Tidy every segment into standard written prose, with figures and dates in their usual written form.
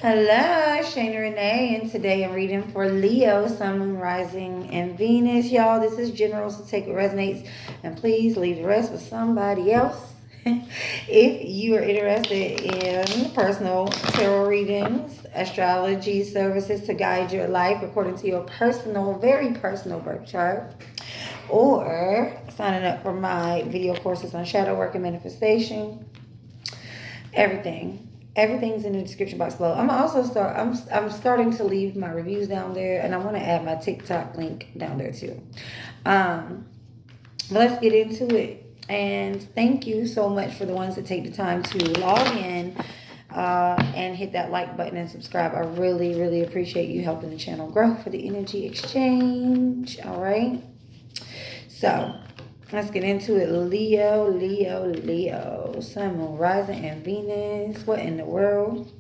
Hello, Shayna Renee, and today I'm reading for Leo, Sun, Moon, Rising, and Venus. Y'all, this is general, so take what resonates, and please leave the rest with somebody else. If you are interested in personal tarot readings, astrology services to guide your life according to your personal, very personal birth chart, or signing up for my video courses on shadow work and manifestation, everything's in the description box below. I'm starting to leave my reviews down there, and I want to add my TikTok link down there too. Let's get into it. And thank you so much for the ones that take the time to log in and hit that like button and subscribe. I really, really appreciate you helping the channel grow for the energy exchange. All right. So let's get into it. Leo. Sun, Moon, Rising, and Venus. What in the world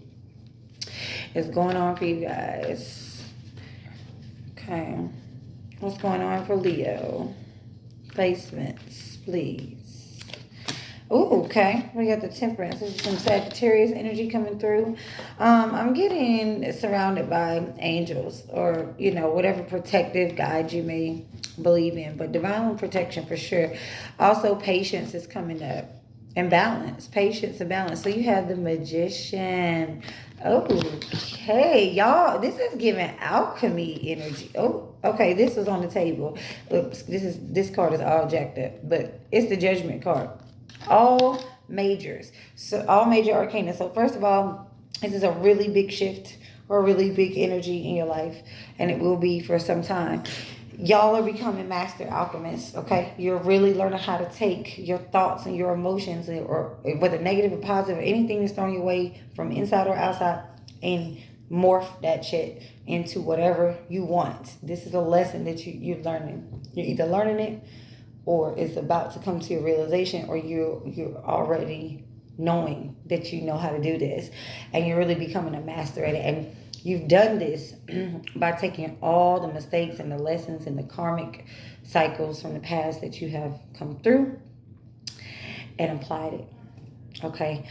is going on for you guys? Okay. What's going on for Leo? Placements, please. Oh, okay. We got the Temperance. This is some Sagittarius energy coming through. I'm getting surrounded by angels, or, whatever protective guide you may believe in, but divine protection for sure. Also, patience is coming up, and balance. Patience and balance. So you have the Magician. Okay, y'all, this is giving alchemy energy. Oh, okay, this was on the table. Oops, this card is all jacked up, but it's the Judgment card. All majors. So all major arcana. So first of all, this is a really big shift or a really big energy in your life, and it will be for some time. Y'all are becoming master alchemists, okay? You're really learning how to take your thoughts and your emotions, or whether negative or positive, or anything that's thrown your way from inside or outside, and morph that shit into whatever you want. This is a lesson that you're learning. You're either learning it, or it's about to come to your realization, or you're already knowing that you know how to do this, and you're really becoming a master at it. And you've done this by taking all the mistakes and the lessons and the karmic cycles from the past that you have come through and applied it. Okay.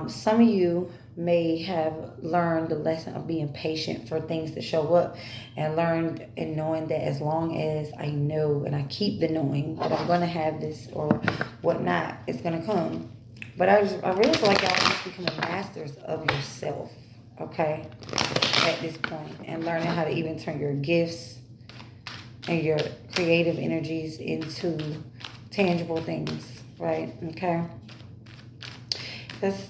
Some of you may have learned the lesson of being patient for things to show up, and learned and knowing that as long as I know and I keep the knowing that I'm going to have this or whatnot, it's going to come. But I really feel like y'all are just becoming masters of yourself, okay, at this point, and learning how to even turn your gifts and your creative energies into tangible things, right? Okay.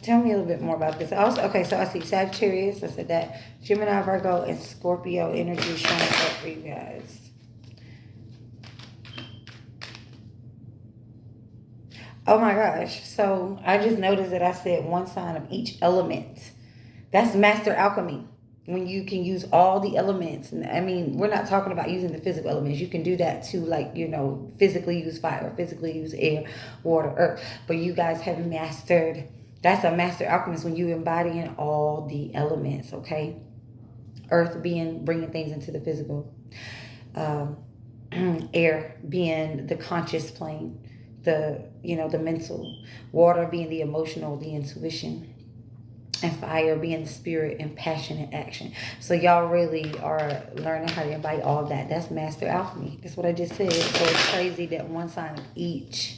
Tell me a little bit more about this. Also, okay, so I see Sagittarius, I said that, Gemini, Virgo, and Scorpio energy showing up for you guys. Oh my gosh. So I just noticed that I said one sign of each element. That's master alchemy. When you can use all the elements. I mean, we're not talking about using the physical elements. You can do that too, like, physically use fire, physically use air, water, earth. But you guys have mastered. That's a master alchemist when you embodying all the elements, okay? Earth being bringing things into the physical. Air being the conscious plane, the mental. Water being the emotional, the intuition. And fire being the spirit and passion and action. So y'all really are learning how to embody all of that. That's master alchemy. That's what I just said. So it's crazy that one sign of each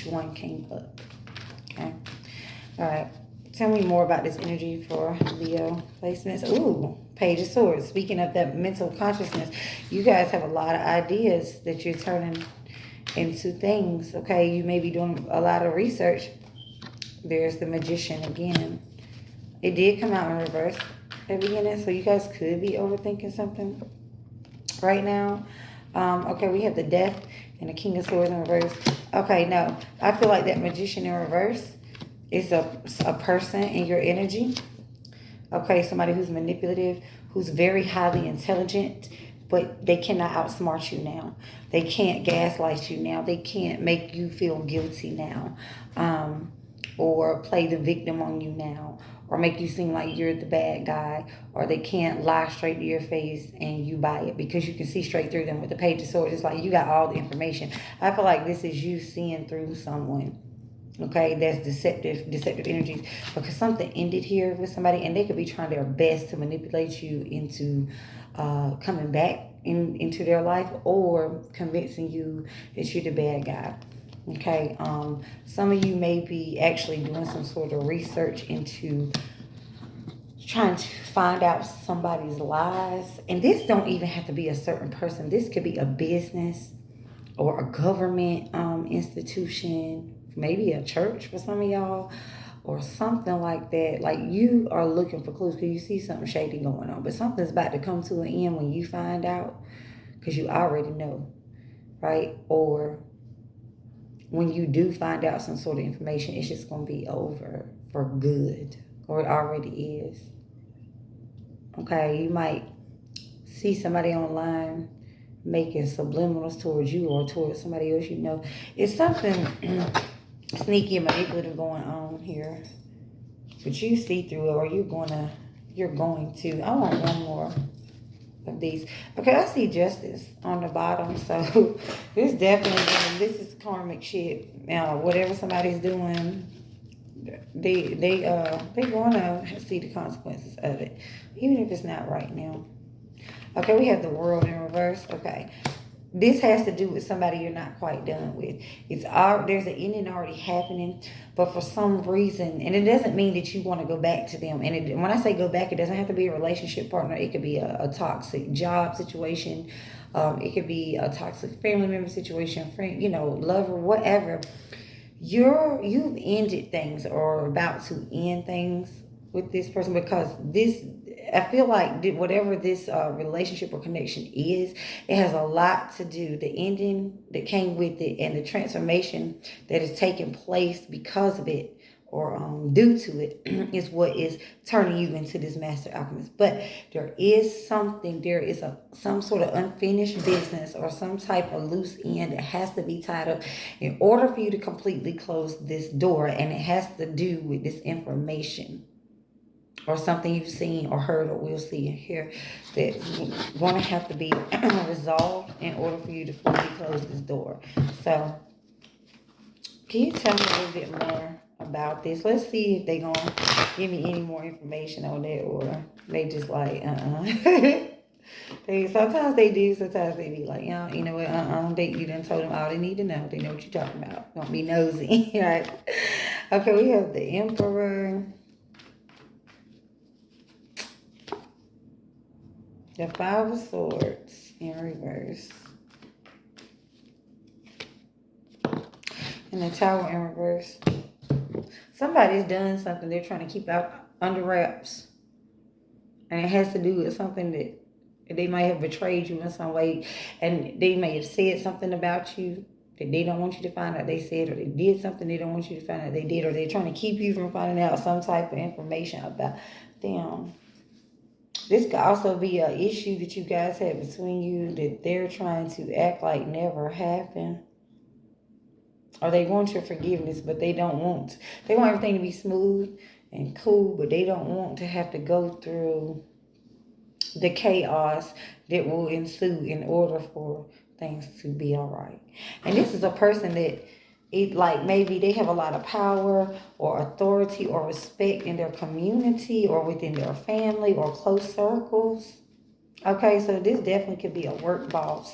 one came up. Okay. All right. Tell me more about this energy for Leo placements. Ooh, Page of Swords. Speaking of that mental consciousness, you guys have a lot of ideas that you're turning into things. Okay. You may be doing a lot of research. There's the Magician again. It did come out in reverse at the beginning, so you guys could be overthinking something right now. Okay, we have the Death and the King of Swords in reverse. Okay, no. I feel like that Magician in reverse is a person in your energy. Okay, somebody who's manipulative, who's very highly intelligent, but they cannot outsmart you now. They can't gaslight you now. They can't make you feel guilty now. Or play the victim on you now, or make you seem like you're the bad guy, or they can't lie straight to your face and you buy it because you can see straight through them. With the Page of Swords, it's like you got all the information. I feel like this is you seeing through someone Okay, that's deceptive energies, because something ended here with somebody, and they could be trying their best to manipulate you into coming back into their life, or convincing you that you're the bad guy. Okay, some of you may be actually doing some sort of research into trying to find out somebody's lies, and this don't even have to be a certain person. This could be a business or a government institution, maybe a church for some of y'all, or something like that. Like, you are looking for clues because you see something shady going on, but something's about to come to an end when you find out, because you already know, right? Or when you do find out some sort of information, it's just going to be over for good, or it already is. Okay, you might see somebody online making subliminals towards you or towards somebody else you know. It's something sneaky and manipulative going on here. But you see through it, or you're going to. I want one more of these. Okay, I see justice on the bottom. So this is karmic shit. Now, whatever somebody's doing, they're gonna see the consequences of it. Even if it's not right now. Okay, we have the world in reverse. Okay. This has to do with somebody you're not quite done with. There's an ending already happening, but for some reason, and it doesn't mean that you want to go back to them. And when I say go back, it doesn't have to be a relationship partner. It could be a toxic job situation. It could be a toxic family member situation, friend, lover, whatever. You've ended things or about to end things with this person, because I feel like whatever this relationship or connection is, it has a lot to do. The ending that came with it and the transformation that is taking place because of it, or due to it, is what is turning you into this master alchemist. But there is some sort of unfinished business or some type of loose end that has to be tied up in order for you to completely close this door, and it has to do with this information or something you've seen or heard or will see and hear that's going to have to be resolved in order for you to fully close this door. So, can you tell me a little bit more about this? Let's see if they're going to give me any more information on that, or they just like, Sometimes they do, sometimes they be like, you know what, you done told them all they need to know. They know what you're talking about. Don't be nosy, right? Okay, we have the Emperor. The Five of Swords in reverse. And the Tower in reverse. Somebody's done something they're trying to keep out under wraps. And it has to do with something that they might have betrayed you in some way. And they may have said something about you that they don't want you to find out they said, or they did something they don't want you to find out they did, or they're trying to keep you from finding out some type of information about them. This could also be an issue that you guys have between you that they're trying to act like never happened. Or they want your forgiveness, but they want everything to be smooth and cool, but they don't want to have to go through the chaos that will ensue in order for things to be all right. And this is a person that maybe they have a lot of power or authority or respect in their community or within their family or close circles. Okay, so this definitely could be a work boss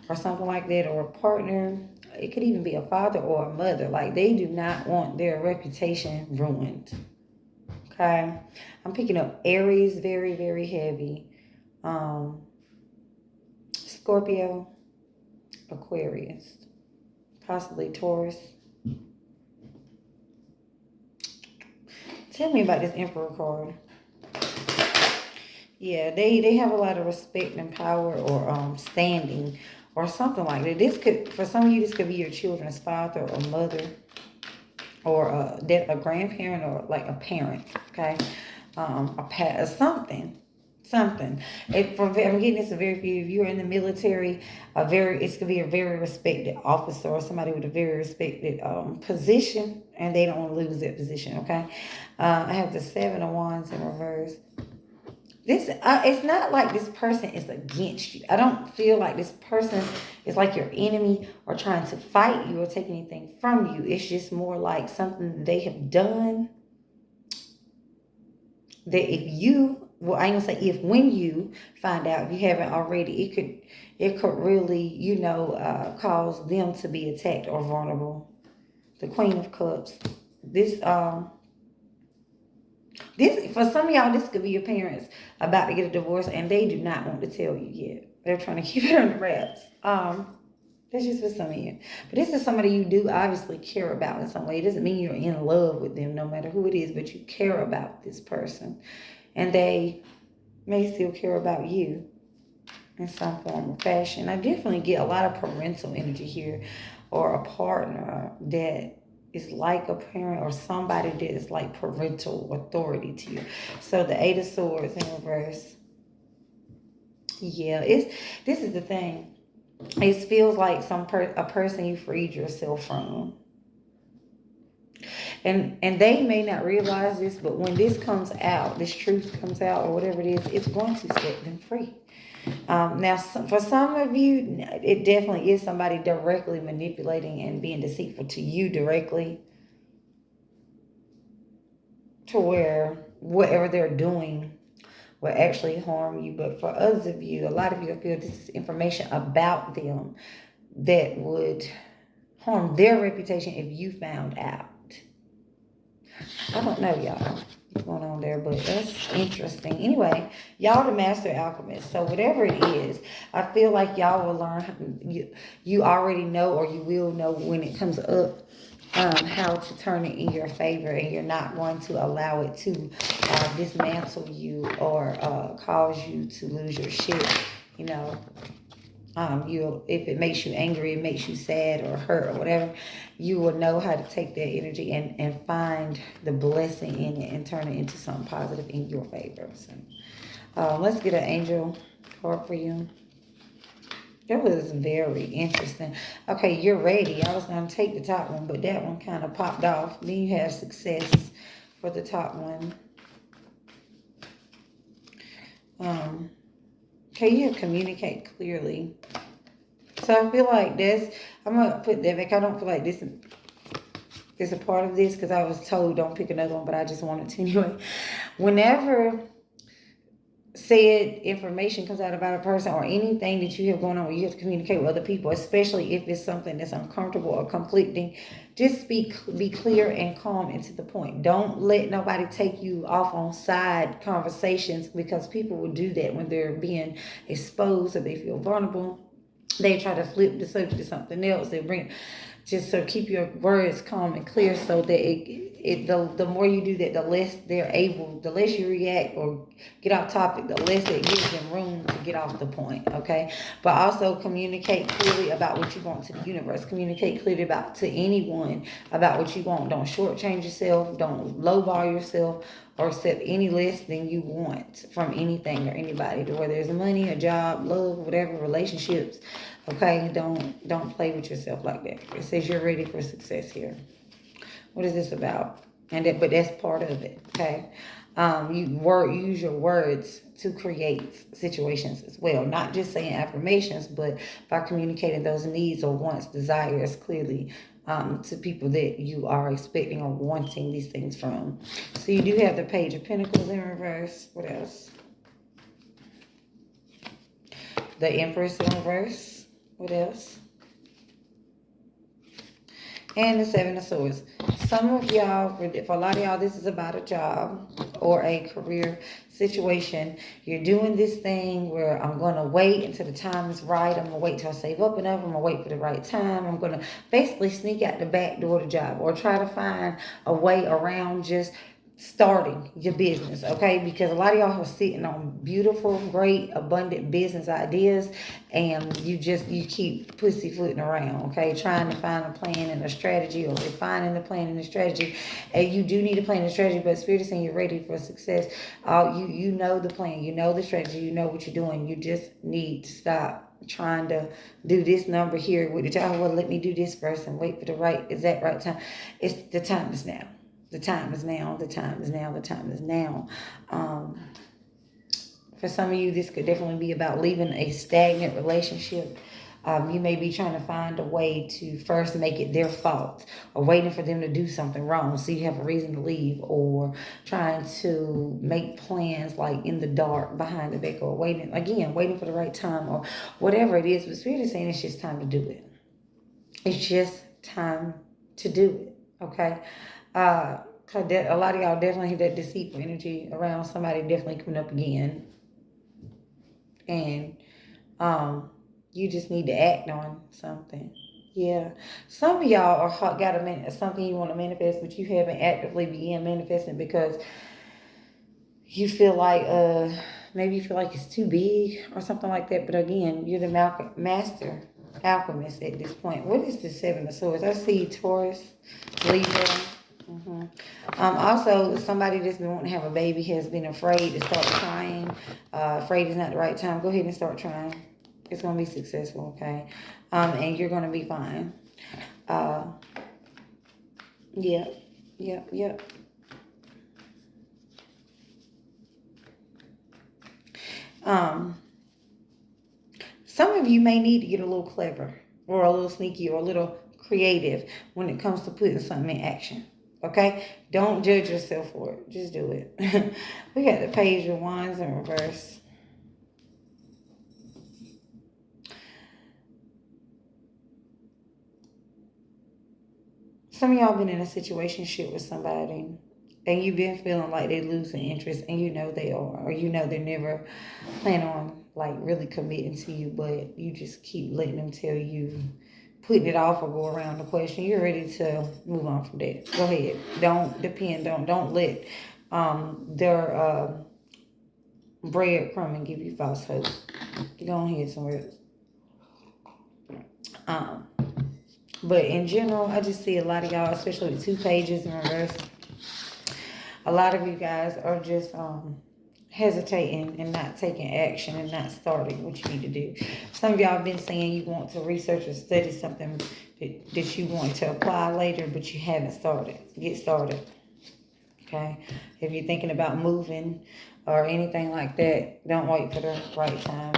or something like that, or a partner. It could even be a father or a mother. Like, they do not want their reputation ruined. Okay, I'm picking up Aries, very, very heavy. Scorpio, Aquarius, possibly Taurus. Tell me about this Emperor card. Yeah, they have a lot of respect and power, or standing, or something like that. This could, for some of you, this could be your children's father or mother, or a grandparent, or like a parent. Okay, something. I'm getting this a very few. If you're in the military, it's gonna be a very respected officer or somebody with a very respected position, and they don't want to lose that position. Okay, I have the Seven of Wands in reverse. This it's not like this person is against you. I don't feel like this person is like your enemy or trying to fight you or take anything from you. It's just more like something they have done that if you, well, I ain't gonna say if, when you find out, if you haven't already, it could really, cause them to be attacked or vulnerable. The Queen of Cups. This for some of y'all, this could be your parents about to get a divorce, and they do not want to tell you yet. They're trying to keep it under wraps. That's just for some of you. But this is somebody you do obviously care about in some way. It doesn't mean you're in love with them, no matter who it is, but you care about this person, and they may still care about you in some form or fashion. I definitely get a lot of parental energy here, or a partner that is like a parent, or somebody that is like parental authority to you. So the Eight of Swords in reverse. Yeah, this is the thing. It feels like a person you freed yourself from. And they may not realize this, but when this comes out, this truth comes out, or whatever it is, it's going to set them free. Now, for some of you, it definitely is somebody directly manipulating and being deceitful to you directly, to where whatever they're doing will actually harm you. But for others of you, a lot of you feel this is information about them that would harm their reputation if you found out. I don't know, y'all, what's going on there, but that's interesting. Anyway, y'all the master alchemist. So whatever it is, I feel like y'all will learn. You already know, or you will know when it comes up, how to turn it in your favor, and you're not going to allow it to dismantle you or cause you to lose your shit. You know, if it makes you angry, it makes you sad or hurt or whatever, you will know how to take that energy and find the blessing in it and turn it into something positive in your favor. So let's get an angel card for you. That was very interesting. Okay, you're ready. I was going to take the top one, but that one kind of popped off. Then you have success for the top one. Can you communicate clearly? So I feel like I'm going to put that back. I don't feel like this is a part of this, because I was told don't pick another one, but I just wanted to anyway. Whenever said information comes out about a person or anything that you have going on, where you have to communicate with other people, especially if it's something that's uncomfortable or conflicting, just be clear and calm and to the point. Don't let nobody take you off on side conversations, because people will do that when they're being exposed or they feel vulnerable. They try to flip the subject to something else. They bring, just so keep your words calm and clear, so that the more you do that, the less you react or get off topic, the less it gives them room to get off the point. Okay, but also communicate clearly about what you want to the universe. Communicate clearly to anyone about what you want. Don't shortchange yourself. Don't lowball yourself or accept any less than you want from anything or anybody, to whether it's money, a job, love, whatever, relationships. Okay, don't play with yourself like that. It says you're ready for success here. What is this about? But that's part of it. Okay, use your words to create situations as well. Not just saying affirmations, but by communicating those needs or wants, desires clearly to people that you are expecting or wanting these things from. So you do have the Page of Pentacles in reverse. What else? The Empress in reverse. What else? And the Seven of Swords. Some of y'all, for a lot of y'all, this is about a job or a career situation. You're doing this thing where I'm going to wait until the time is right. I'm going to wait till I save up enough. I'm going to wait for the right time. I'm going to basically sneak out the back door to the job, or try to find a way around just starting your business, okay? Because a lot of y'all are sitting on beautiful, great, abundant business ideas, and you keep pussyfooting around, okay? Trying to find a plan and a strategy, or refining the plan and the strategy. And you do need a plan and strategy, but Spirit is saying you're ready for success. You know the plan, you know the strategy, you know what you're doing. You just need to stop trying to do this number here with the time. Well, let me do this first and wait for the exact right time. The time is now. The time is now. The time is now. The time is now. For some of you, this could definitely be about leaving a stagnant relationship. You may be trying to find a way to first make it their fault, or waiting for them to do something wrong so you have a reason to leave, or trying to make plans like in the dark behind the back, or waiting for the right time, or whatever it is. But Spirit is saying it's just time to do it. It's just time to do it, okay? Cause a lot of y'all definitely have that deceitful energy around somebody definitely coming up again. And you just need to act on something. Yeah. Some of y'all are got something you want to manifest, but you haven't actively began manifesting because you feel like maybe you feel like it's too big or something like that. But again, you're the master alchemist at this point. What is the Seven of Swords? I see Taurus, Libra. Also, somebody that's been wanting to have a baby has been afraid to start trying. Afraid is not the right time. Go ahead and start trying. It's going to be successful, okay? And you're going to be fine. Yep. Some of you may need to get a little clever, or a little sneaky, or a little creative when it comes to putting something in action. Okay? Don't judge yourself for it. Just do it. We got the Page of Wands in reverse. Some of y'all been in a situationship with somebody, and you've been feeling like they're losing interest, and you know they are, or you know they're never planning on like really committing to you, but you just keep letting them tell you, putting it off or go around the question. You're ready to move on from that. Go ahead. Don't let their breadcrumb and give you false hope. Go ahead somewhere else. But in general, I just see a lot of y'all, especially with 2 pages in reverse. A lot of you guys are just hesitating and not taking action and not starting what you need to do. Some of y'all have been saying you want to research or study something that you want to apply later, but you haven't started. Get started. Okay? If you're thinking about moving or anything like that, don't wait for the right time.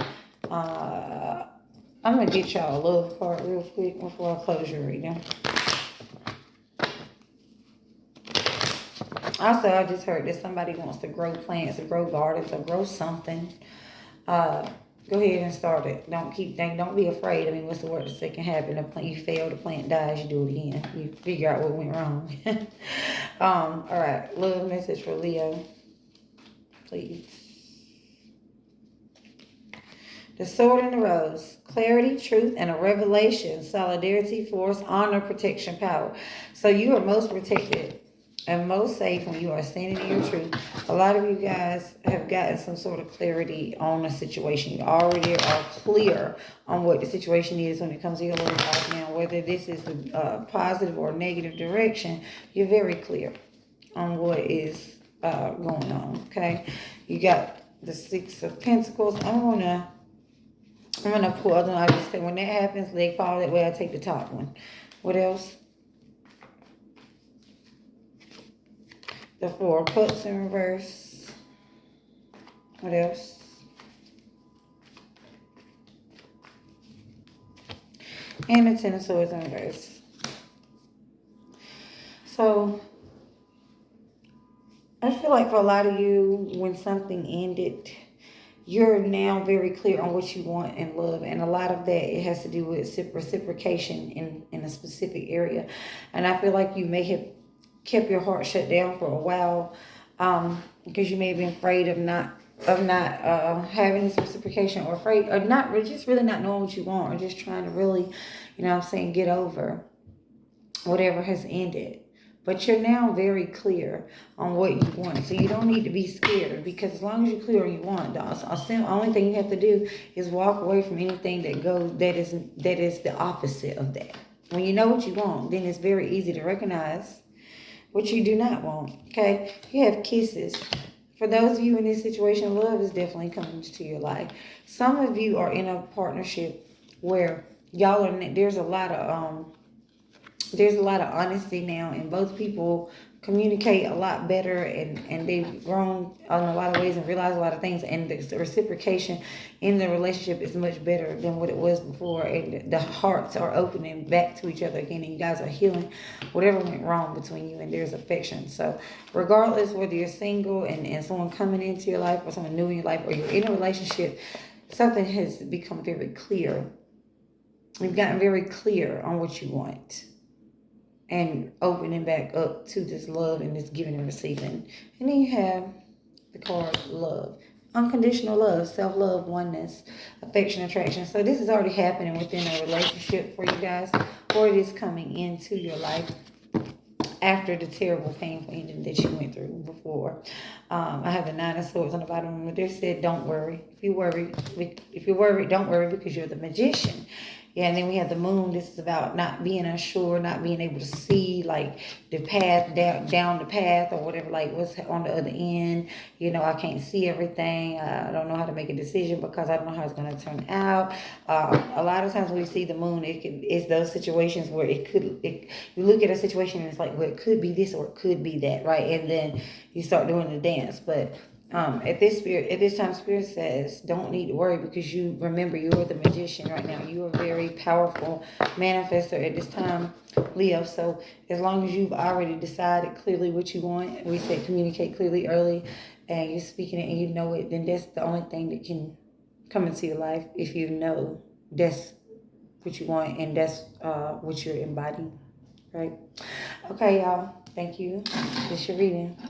I'm going to get y'all a love card real quick before I close your reading. Also, I just heard that somebody wants to grow plants or grow gardens or grow something. Go ahead and start it. Don't be afraid. I mean, what's the worst that can happen? You fail, the plant dies, you do it again. You figure out what went wrong. All right. Love message for Leo, please. The Sword and the Rose. Clarity, truth, and a revelation. Solidarity, force, honor, protection, power. So you are most protected and most safe when you are standing in your truth. A lot of you guys have gotten some sort of clarity on a situation. You already are clear on what the situation is when it comes to your love life now. Whether this is a positive or negative direction, you're very clear on what is going on, okay? You got the Six of Pentacles. I'm gonna pull. I just say when that happens, leg fall that way. I take the top one. What else? The Four of Cups in reverse. What else? And the Ten of Swords in reverse. So I feel like for a lot of you, when something ended, you're now very clear on what you want in love. And a lot of that, it has to do with reciprocation in a specific area. And I feel like you may have kept your heart shut down for a while because you may have been afraid of not having this reciprocation, or afraid, or not, just really not knowing what you want, or just trying to really, get over whatever has ended. But you're now very clear on what you want. So you don't need to be scared, because as long as you're clear on what you want, the only thing you have to do is walk away from anything that is the opposite of that. When you know what you want, then it's very easy to recognize what you do not want, okay? You have kisses. For those of you in this situation, love is definitely coming to your life. Some of you are in a partnership where y'all are, there's a lot of honesty now, and both people communicate a lot better, and they've grown in a lot of ways and realized a lot of things, and the reciprocation in the relationship is much better than what it was before, and the hearts are opening back to each other again, and you guys are healing whatever went wrong between you, and there's affection. So regardless whether you're single and someone coming into your life or someone new in your life, or you're in a relationship, something has become very clear. You've gotten very clear on what you want, and opening back up to this love and this giving and receiving. And then you have the card love. Unconditional love, self-love, oneness, affection, attraction. So this is already happening within a relationship for you guys, or it is coming into your life after the terrible, painful ending that you went through before. I have the Nine of Swords on the bottom. They said, don't worry. If you're worried, don't worry, because you're the magician. Yeah, and then we have the moon. This is about not being unsure, not being able to see like the path down the path or whatever, like what's on the other end. You know, I can't see everything. I don't know how to make a decision because I don't know how it's going to turn out. A lot of times when we see the moon, it's those situations where you look at a situation and it's like, well, it could be this or it could be that, right? And then you start doing the dance, but. At this time, Spirit says, don't need to worry, because you remember you are the magician right now. You are a very powerful manifester at this time, Leo. So as long as you've already decided clearly what you want, we said communicate clearly early, and you're speaking it and you know it, then that's the only thing that can come into your life, if you know that's what you want and that's what you're embodying, right? Okay, y'all. Thank you. This is your reading.